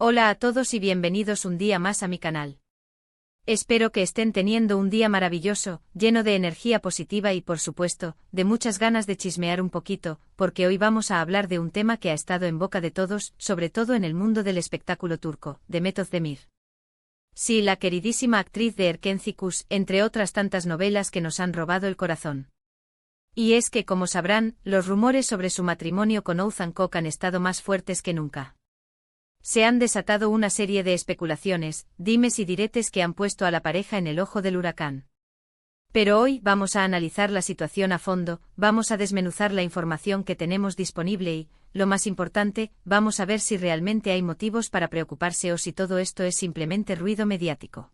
Hola a todos y bienvenidos un día más a mi canal. Espero que estén teniendo un día maravilloso, lleno de energía positiva y por supuesto, de muchas ganas de chismear un poquito, porque hoy vamos a hablar de un tema que ha estado en boca de todos, sobre todo en el mundo del espectáculo turco, Demet Özdemir. Sí, la queridísima actriz de Erkenci, entre otras tantas novelas que nos han robado el corazón. Y es que, como sabrán, los rumores sobre su matrimonio con Oğuzhan Koç han estado más fuertes que nunca. Se han desatado una serie de especulaciones, dimes y diretes que han puesto a la pareja en el ojo del huracán. Pero hoy vamos a analizar la situación a fondo, vamos a desmenuzar la información que tenemos disponible y, lo más importante, vamos a ver si realmente hay motivos para preocuparse o si todo esto es simplemente ruido mediático.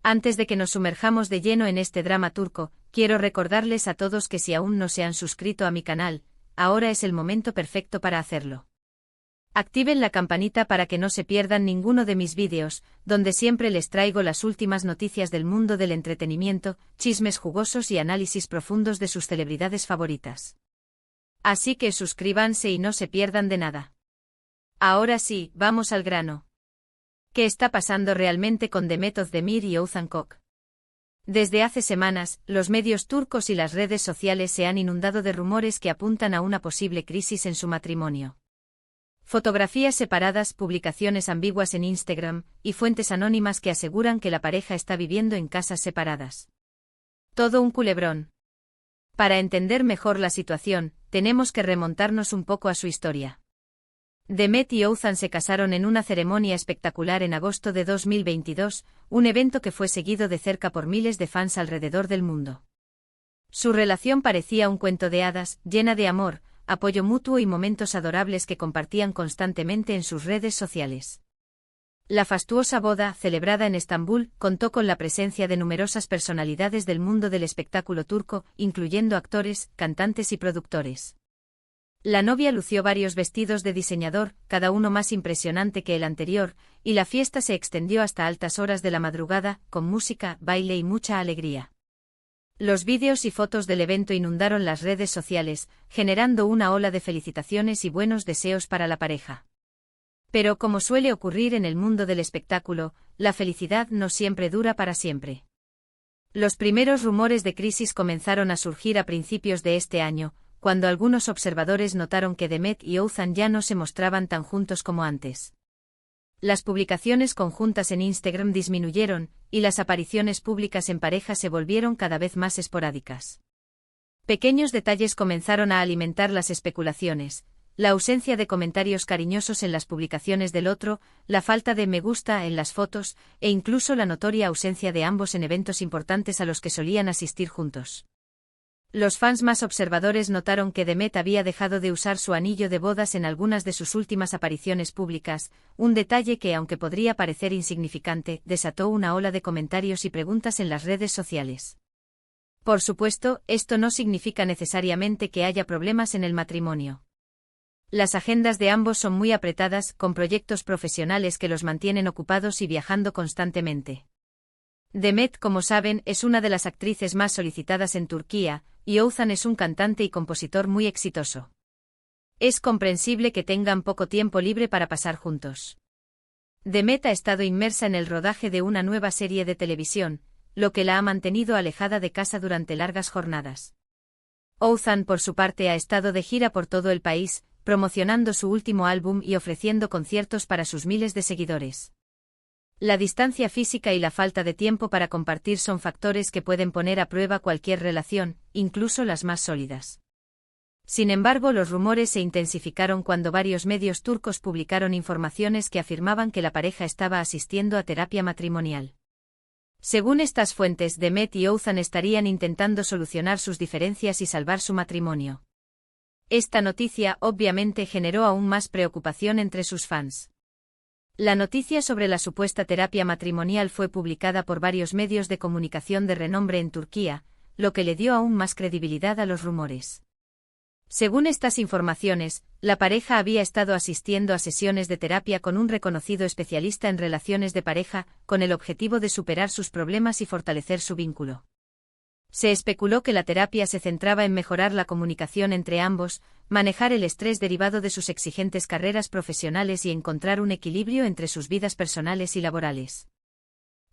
Antes de que nos sumerjamos de lleno en este drama turco, quiero recordarles a todos que si aún no se han suscrito a mi canal, ahora es el momento perfecto para hacerlo. Activen la campanita para que no se pierdan ninguno de mis vídeos, donde siempre les traigo las últimas noticias del mundo del entretenimiento, chismes jugosos y análisis profundos de sus celebridades favoritas. Así que suscríbanse y no se pierdan de nada. Ahora sí, vamos al grano. ¿Qué está pasando realmente con Demet Özdemir y Oğuzhan Koç? Desde hace semanas, los medios turcos y las redes sociales se han inundado de rumores que apuntan a una posible crisis en su matrimonio. Fotografías separadas, publicaciones ambiguas en Instagram, y fuentes anónimas que aseguran que la pareja está viviendo en casas separadas. Todo un culebrón. Para entender mejor la situación, tenemos que remontarnos un poco a su historia. Demet y Oğuzhan se casaron en una ceremonia espectacular en agosto de 2022, un evento que fue seguido de cerca por miles de fans alrededor del mundo. Su relación parecía un cuento de hadas, llena de amor, apoyo mutuo y momentos adorables que compartían constantemente en sus redes sociales. La fastuosa boda, celebrada en Estambul, contó con la presencia de numerosas personalidades del mundo del espectáculo turco, incluyendo actores, cantantes y productores. La novia lució varios vestidos de diseñador, cada uno más impresionante que el anterior, y la fiesta se extendió hasta altas horas de la madrugada, con música, baile y mucha alegría. Los vídeos y fotos del evento inundaron las redes sociales, generando una ola de felicitaciones y buenos deseos para la pareja. Pero como suele ocurrir en el mundo del espectáculo, la felicidad no siempre dura para siempre. Los primeros rumores de crisis comenzaron a surgir a principios de este año, cuando algunos observadores notaron que Demet y Oğuzhan ya no se mostraban tan juntos como antes. Las publicaciones conjuntas en Instagram disminuyeron, y las apariciones públicas en pareja se volvieron cada vez más esporádicas. Pequeños detalles comenzaron a alimentar las especulaciones: la ausencia de comentarios cariñosos en las publicaciones del otro, la falta de me gusta en las fotos, e incluso la notoria ausencia de ambos en eventos importantes a los que solían asistir juntos. Los fans más observadores notaron que Demet había dejado de usar su anillo de bodas en algunas de sus últimas apariciones públicas, un detalle que, aunque podría parecer insignificante, desató una ola de comentarios y preguntas en las redes sociales. Por supuesto, esto no significa necesariamente que haya problemas en el matrimonio. Las agendas de ambos son muy apretadas, con proyectos profesionales que los mantienen ocupados y viajando constantemente. Demet, como saben, es una de las actrices más solicitadas en Turquía, y Oğuzhan es un cantante y compositor muy exitoso. Es comprensible que tengan poco tiempo libre para pasar juntos. Demet ha estado inmersa en el rodaje de una nueva serie de televisión, lo que la ha mantenido alejada de casa durante largas jornadas. Oğuzhan, por su parte, ha estado de gira por todo el país, promocionando su último álbum y ofreciendo conciertos para sus miles de seguidores. La distancia física y la falta de tiempo para compartir son factores que pueden poner a prueba cualquier relación, incluso las más sólidas. Sin embargo, los rumores se intensificaron cuando varios medios turcos publicaron informaciones que afirmaban que la pareja estaba asistiendo a terapia matrimonial. Según estas fuentes, Demet y Oğuzhan estarían intentando solucionar sus diferencias y salvar su matrimonio. Esta noticia, obviamente, generó aún más preocupación entre sus fans. La noticia sobre la supuesta terapia matrimonial fue publicada por varios medios de comunicación de renombre en Turquía, lo que le dio aún más credibilidad a los rumores. Según estas informaciones, la pareja había estado asistiendo a sesiones de terapia con un reconocido especialista en relaciones de pareja, con el objetivo de superar sus problemas y fortalecer su vínculo. Se especuló que la terapia se centraba en mejorar la comunicación entre ambos, manejar el estrés derivado de sus exigentes carreras profesionales y encontrar un equilibrio entre sus vidas personales y laborales.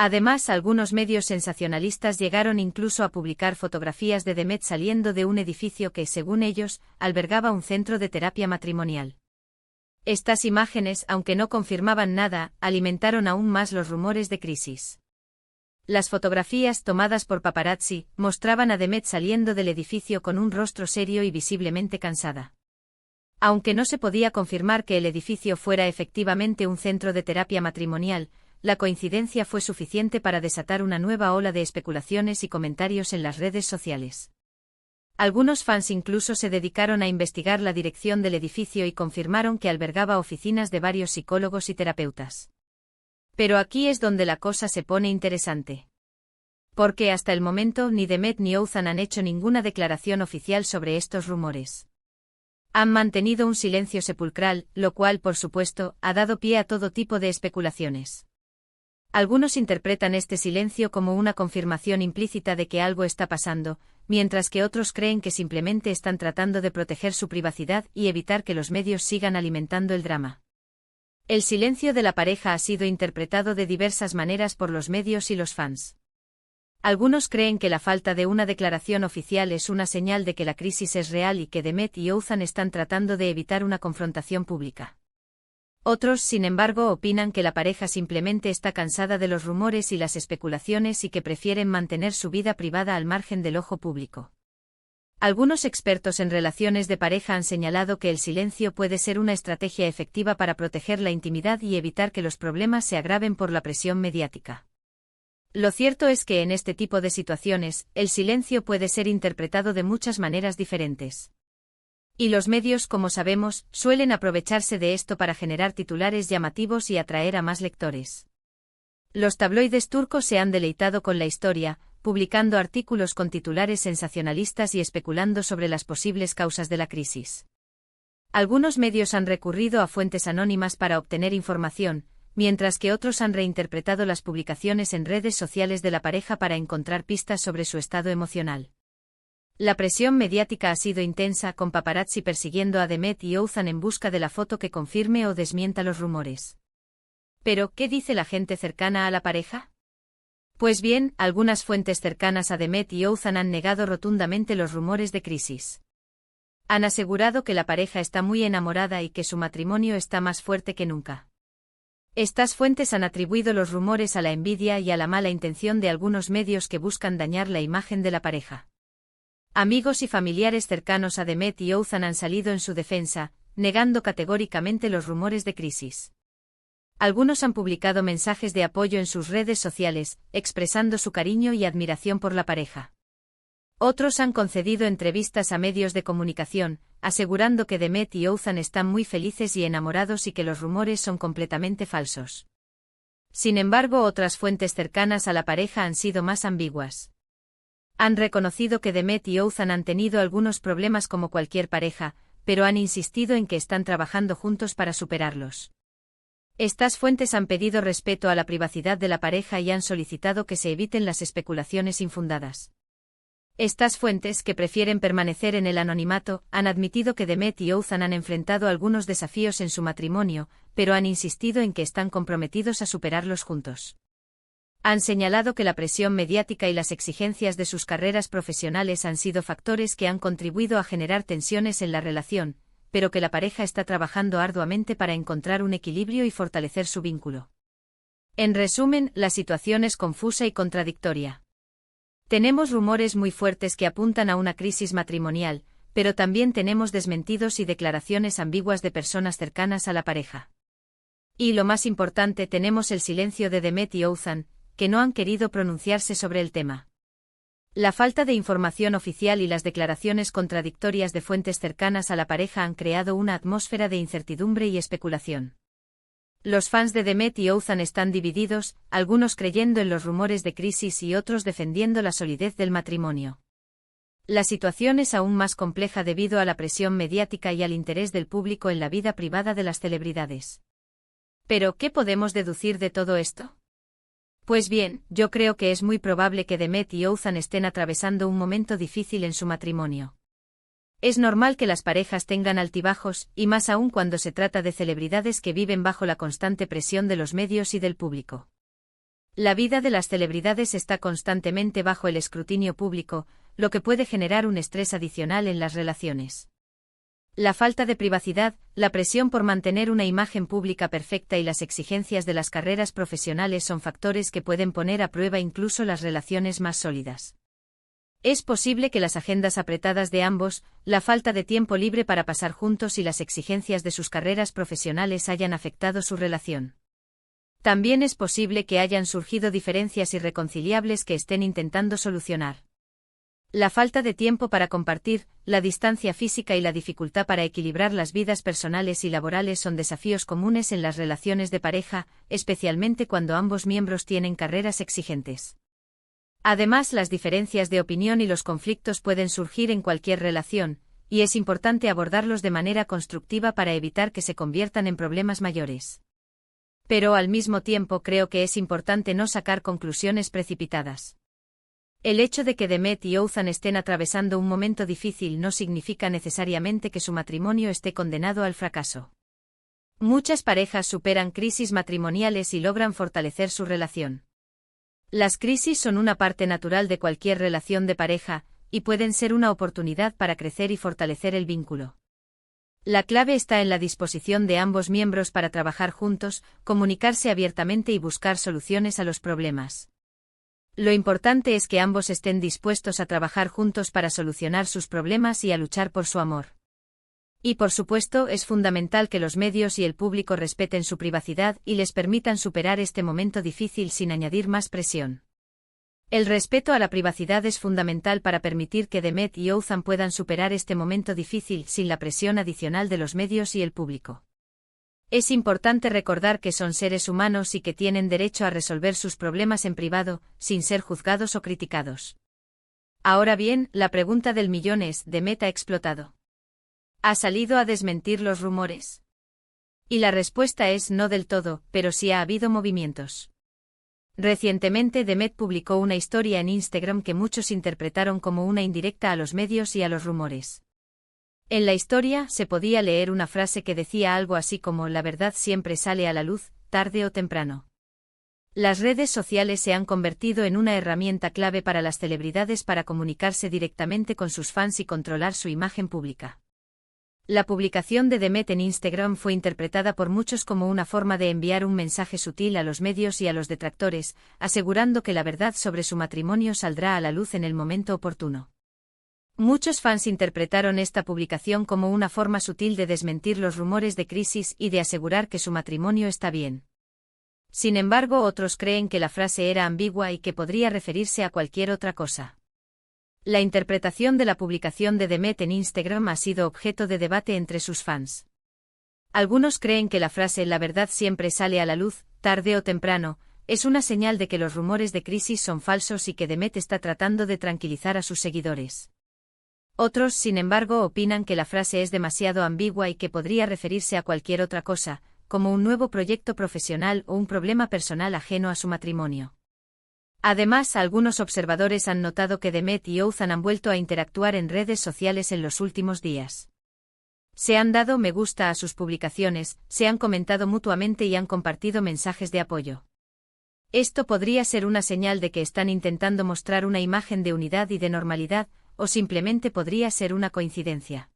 Además, algunos medios sensacionalistas llegaron incluso a publicar fotografías de Demet saliendo de un edificio que, según ellos, albergaba un centro de terapia matrimonial. Estas imágenes, aunque no confirmaban nada, alimentaron aún más los rumores de crisis. Las fotografías tomadas por paparazzi mostraban a Demet saliendo del edificio con un rostro serio y visiblemente cansada. Aunque no se podía confirmar que el edificio fuera efectivamente un centro de terapia matrimonial, la coincidencia fue suficiente para desatar una nueva ola de especulaciones y comentarios en las redes sociales. Algunos fans incluso se dedicaron a investigar la dirección del edificio y confirmaron que albergaba oficinas de varios psicólogos y terapeutas. Pero aquí es donde la cosa se pone interesante. Porque hasta el momento ni Demet ni Oğuzhan han hecho ninguna declaración oficial sobre estos rumores. Han mantenido un silencio sepulcral, lo cual, por supuesto, ha dado pie a todo tipo de especulaciones. Algunos interpretan este silencio como una confirmación implícita de que algo está pasando, mientras que otros creen que simplemente están tratando de proteger su privacidad y evitar que los medios sigan alimentando el drama. El silencio de la pareja ha sido interpretado de diversas maneras por los medios y los fans. Algunos creen que la falta de una declaración oficial es una señal de que la crisis es real y que Demet y Oğuzhan están tratando de evitar una confrontación pública. Otros, sin embargo, opinan que la pareja simplemente está cansada de los rumores y las especulaciones y que prefieren mantener su vida privada al margen del ojo público. Algunos expertos en relaciones de pareja han señalado que el silencio puede ser una estrategia efectiva para proteger la intimidad y evitar que los problemas se agraven por la presión mediática. Lo cierto es que en este tipo de situaciones, el silencio puede ser interpretado de muchas maneras diferentes. Y los medios, como sabemos, suelen aprovecharse de esto para generar titulares llamativos y atraer a más lectores. Los tabloides turcos se han deleitado con la historia, publicando artículos con titulares sensacionalistas y especulando sobre las posibles causas de la crisis. Algunos medios han recurrido a fuentes anónimas para obtener información, mientras que otros han reinterpretado las publicaciones en redes sociales de la pareja para encontrar pistas sobre su estado emocional. La presión mediática ha sido intensa, con paparazzi persiguiendo a Demet y Oğuzhan en busca de la foto que confirme o desmienta los rumores. Pero, ¿qué dice la gente cercana a la pareja? Pues bien, algunas fuentes cercanas a Demet y Oğuzhan han negado rotundamente los rumores de crisis. Han asegurado que la pareja está muy enamorada y que su matrimonio está más fuerte que nunca. Estas fuentes han atribuido los rumores a la envidia y a la mala intención de algunos medios que buscan dañar la imagen de la pareja. Amigos y familiares cercanos a Demet y Oğuzhan han salido en su defensa, negando categóricamente los rumores de crisis. Algunos han publicado mensajes de apoyo en sus redes sociales, expresando su cariño y admiración por la pareja. Otros han concedido entrevistas a medios de comunicación, asegurando que Demet y Oğuzhan están muy felices y enamorados y que los rumores son completamente falsos. Sin embargo, otras fuentes cercanas a la pareja han sido más ambiguas. Han reconocido que Demet y Oğuzhan han tenido algunos problemas como cualquier pareja, pero han insistido en que están trabajando juntos para superarlos. Estas fuentes han pedido respeto a la privacidad de la pareja y han solicitado que se eviten las especulaciones infundadas. Estas fuentes, que prefieren permanecer en el anonimato, han admitido que Demet y Oğuzhan han enfrentado algunos desafíos en su matrimonio, pero han insistido en que están comprometidos a superarlos juntos. Han señalado que la presión mediática y las exigencias de sus carreras profesionales han sido factores que han contribuido a generar tensiones en la relación, pero que la pareja está trabajando arduamente para encontrar un equilibrio y fortalecer su vínculo. En resumen, la situación es confusa y contradictoria. Tenemos rumores muy fuertes que apuntan a una crisis matrimonial, pero también tenemos desmentidos y declaraciones ambiguas de personas cercanas a la pareja. Y lo más importante, tenemos el silencio de Demet y Oğuzhan, que no han querido pronunciarse sobre el tema. La falta de información oficial y las declaraciones contradictorias de fuentes cercanas a la pareja han creado una atmósfera de incertidumbre y especulación. Los fans de Demet y Oğuzhan están divididos, algunos creyendo en los rumores de crisis y otros defendiendo la solidez del matrimonio. La situación es aún más compleja debido a la presión mediática y al interés del público en la vida privada de las celebridades. Pero, ¿qué podemos deducir de todo esto? Pues bien, yo creo que es muy probable que Demet y Ouzhan estén atravesando un momento difícil en su matrimonio. Es normal que las parejas tengan altibajos, y más aún cuando se trata de celebridades que viven bajo la constante presión de los medios y del público. La vida de las celebridades está constantemente bajo el escrutinio público, lo que puede generar un estrés adicional en las relaciones. La falta de privacidad, la presión por mantener una imagen pública perfecta y las exigencias de las carreras profesionales son factores que pueden poner a prueba incluso las relaciones más sólidas. Es posible que las agendas apretadas de ambos, la falta de tiempo libre para pasar juntos y las exigencias de sus carreras profesionales hayan afectado su relación. También es posible que hayan surgido diferencias irreconciliables que estén intentando solucionar. La falta de tiempo para compartir, la distancia física y la dificultad para equilibrar las vidas personales y laborales son desafíos comunes en las relaciones de pareja, especialmente cuando ambos miembros tienen carreras exigentes. Además, las diferencias de opinión y los conflictos pueden surgir en cualquier relación, y es importante abordarlos de manera constructiva para evitar que se conviertan en problemas mayores. Pero al mismo tiempo creo que es importante no sacar conclusiones precipitadas. El hecho de que Demet y Ouzhan estén atravesando un momento difícil no significa necesariamente que su matrimonio esté condenado al fracaso. Muchas parejas superan crisis matrimoniales y logran fortalecer su relación. Las crisis son una parte natural de cualquier relación de pareja, y pueden ser una oportunidad para crecer y fortalecer el vínculo. La clave está en la disposición de ambos miembros para trabajar juntos, comunicarse abiertamente y buscar soluciones a los problemas. Lo importante es que ambos estén dispuestos a trabajar juntos para solucionar sus problemas y a luchar por su amor. Y por supuesto, es fundamental que los medios y el público respeten su privacidad y les permitan superar este momento difícil sin añadir más presión. El respeto a la privacidad es fundamental para permitir que Demet y Ouzhan puedan superar este momento difícil sin la presión adicional de los medios y el público. Es importante recordar que son seres humanos y que tienen derecho a resolver sus problemas en privado, sin ser juzgados o criticados. Ahora bien, la pregunta del millón es: ¿Demet ha explotado? ¿Ha salido a desmentir los rumores? Y la respuesta es no del todo, pero sí ha habido movimientos. Recientemente Demet publicó una historia en Instagram que muchos interpretaron como una indirecta a los medios y a los rumores. En la historia se podía leer una frase que decía algo así como: la verdad siempre sale a la luz, tarde o temprano. Las redes sociales se han convertido en una herramienta clave para las celebridades para comunicarse directamente con sus fans y controlar su imagen pública. La publicación de Demet en Instagram fue interpretada por muchos como una forma de enviar un mensaje sutil a los medios y a los detractores, asegurando que la verdad sobre su matrimonio saldrá a la luz en el momento oportuno. Muchos fans interpretaron esta publicación como una forma sutil de desmentir los rumores de crisis y de asegurar que su matrimonio está bien. Sin embargo, otros creen que la frase era ambigua y que podría referirse a cualquier otra cosa. La interpretación de la publicación de Demet en Instagram ha sido objeto de debate entre sus fans. Algunos creen que la frase «la verdad siempre sale a la luz, tarde o temprano», es una señal de que los rumores de crisis son falsos y que Demet está tratando de tranquilizar a sus seguidores. Otros, sin embargo, opinan que la frase es demasiado ambigua y que podría referirse a cualquier otra cosa, como un nuevo proyecto profesional o un problema personal ajeno a su matrimonio. Además, algunos observadores han notado que Demet y Ouzhan han vuelto a interactuar en redes sociales en los últimos días. Se han dado me gusta a sus publicaciones, se han comentado mutuamente y han compartido mensajes de apoyo. Esto podría ser una señal de que están intentando mostrar una imagen de unidad y de normalidad, o simplemente podría ser una coincidencia.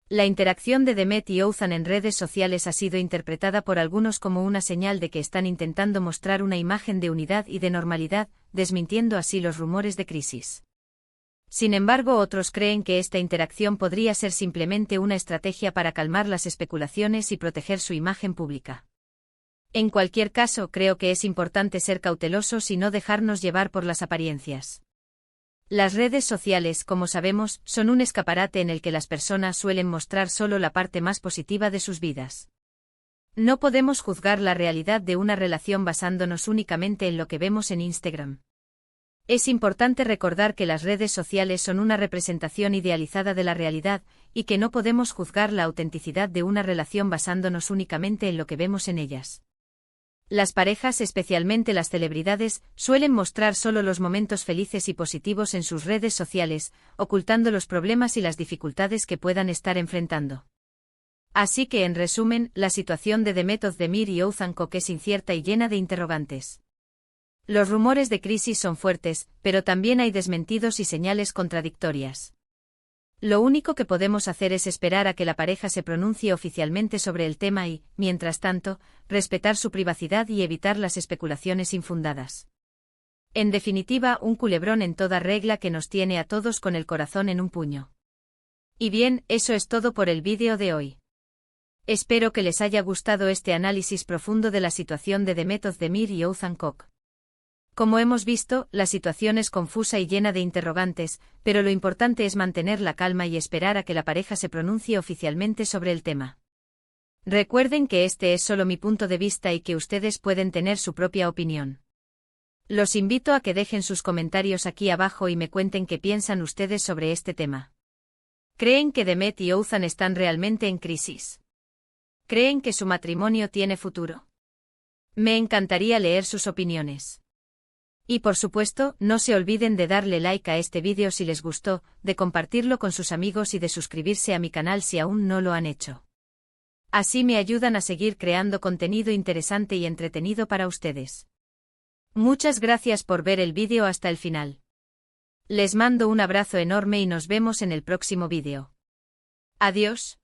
La interacción de Demet y Ouzhan en redes sociales ha sido interpretada por algunos como una señal de que están intentando mostrar una imagen de unidad y de normalidad, desmintiendo así los rumores de crisis. Sin embargo, otros creen que esta interacción podría ser simplemente una estrategia para calmar las especulaciones y proteger su imagen pública. En cualquier caso, creo que es importante ser cautelosos y no dejarnos llevar por las apariencias. Las redes sociales, como sabemos, son un escaparate en el que las personas suelen mostrar solo la parte más positiva de sus vidas. No podemos juzgar la realidad de una relación basándonos únicamente en lo que vemos en Instagram. Es importante recordar que las redes sociales son una representación idealizada de la realidad, y que no podemos juzgar la autenticidad de una relación basándonos únicamente en lo que vemos en ellas. Las parejas, especialmente las celebridades, suelen mostrar solo los momentos felices y positivos en sus redes sociales, ocultando los problemas y las dificultades que puedan estar enfrentando. Así que, en resumen, la situación de Demet Özdemir y Oğuzhan Koç es incierta y llena de interrogantes. Los rumores de crisis son fuertes, pero también hay desmentidos y señales contradictorias. Lo único que podemos hacer es esperar a que la pareja se pronuncie oficialmente sobre el tema y, mientras tanto, respetar su privacidad y evitar las especulaciones infundadas. En definitiva, un culebrón en toda regla que nos tiene a todos con el corazón en un puño. Y bien, eso es todo por el vídeo de hoy. Espero que les haya gustado este análisis profundo de la situación de Demet Özdemir y Oğuzhan Koç. Como hemos visto, la situación es confusa y llena de interrogantes, pero lo importante es mantener la calma y esperar a que la pareja se pronuncie oficialmente sobre el tema. Recuerden que este es solo mi punto de vista y que ustedes pueden tener su propia opinión. Los invito a que dejen sus comentarios aquí abajo y me cuenten qué piensan ustedes sobre este tema. ¿Creen que Demet y Oğuzhan están realmente en crisis? ¿Creen que su matrimonio tiene futuro? Me encantaría leer sus opiniones. Y por supuesto, no se olviden de darle like a este vídeo si les gustó, de compartirlo con sus amigos y de suscribirse a mi canal si aún no lo han hecho. Así me ayudan a seguir creando contenido interesante y entretenido para ustedes. Muchas gracias por ver el vídeo hasta el final. Les mando un abrazo enorme y nos vemos en el próximo vídeo. Adiós.